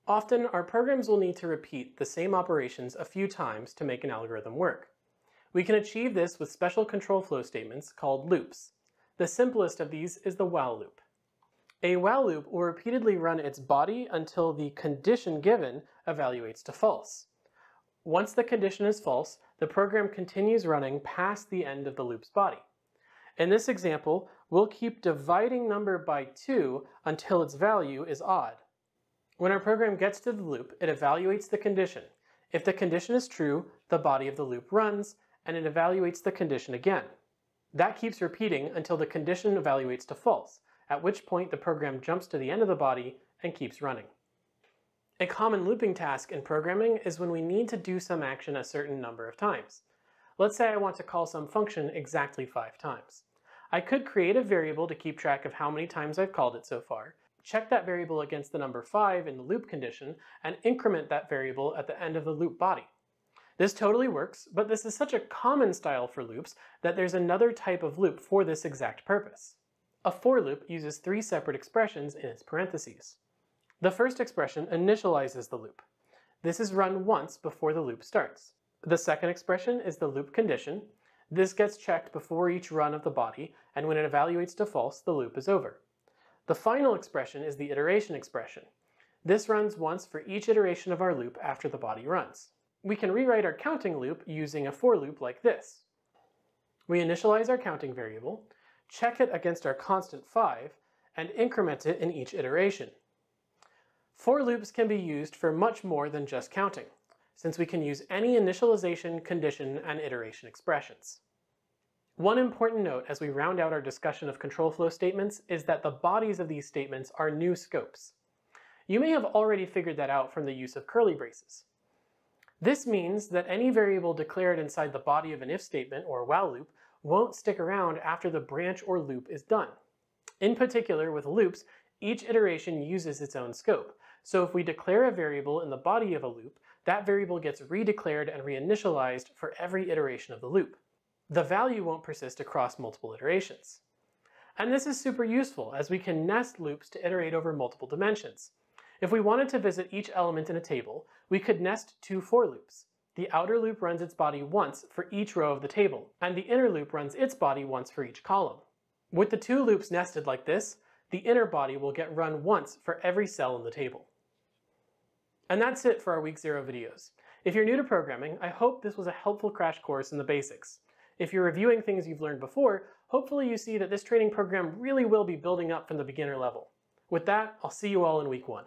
Often, our programs will need to repeat the same operations a few times to make an algorithm work. We can achieve this with special control flow statements called loops. The simplest of these is the while loop. A while loop will repeatedly run its body until the condition given evaluates to false. Once the condition is false, the program continues running past the end of the loop's body. In this example, we'll keep dividing number by 2 until its value is odd. When our program gets to the loop, it evaluates the condition. If the condition is true, the body of the loop runs, and it evaluates the condition again. That keeps repeating until the condition evaluates to false, at which point the program jumps to the end of the body and keeps running. A common looping task in programming is when we need to do some action a certain number of times. Let's say I want to call some function exactly 5 times. I could create a variable to keep track of how many times I've called it so far, check that variable against the number 5 in the loop condition, and increment that variable at the end of the loop body. This totally works, but this is such a common style for loops that there's another type of loop for this exact purpose. A for loop uses 3 separate expressions in its parentheses. The first expression initializes the loop. This is run once before the loop starts. The second expression is the loop condition. This gets checked before each run of the body, and when it evaluates to false, the loop is over. The final expression is the iteration expression. This runs once for each iteration of our loop after the body runs. We can rewrite our counting loop using a for loop like this. We initialize our counting variable, check it against our constant 5, and increment it in each iteration. For loops can be used for much more than just counting, since we can use any initialization, condition, and iteration expressions. One important note as we round out our discussion of control flow statements is that the bodies of these statements are new scopes. You may have already figured that out from the use of curly braces. This means that any variable declared inside the body of an if statement or while loop won't stick around after the branch or loop is done. In particular, with loops, each iteration uses its own scope. So if we declare a variable in the body of a loop, that variable gets redeclared and reinitialized for every iteration of the loop. The value won't persist across multiple iterations. And this is super useful as we can nest loops to iterate over multiple dimensions. If we wanted to visit each element in a table, we could nest 2 for loops. The outer loop runs its body once for each row of the table, and the inner loop runs its body once for each column. With the 2 loops nested like this, the inner body will get run once for every cell in the table. And that's it for our Week 0 videos. If you're new to programming, I hope this was a helpful crash course in the basics. If you're reviewing things you've learned before, hopefully you see that this training program really will be building up from the beginner level. With that, I'll see you all in Week 1.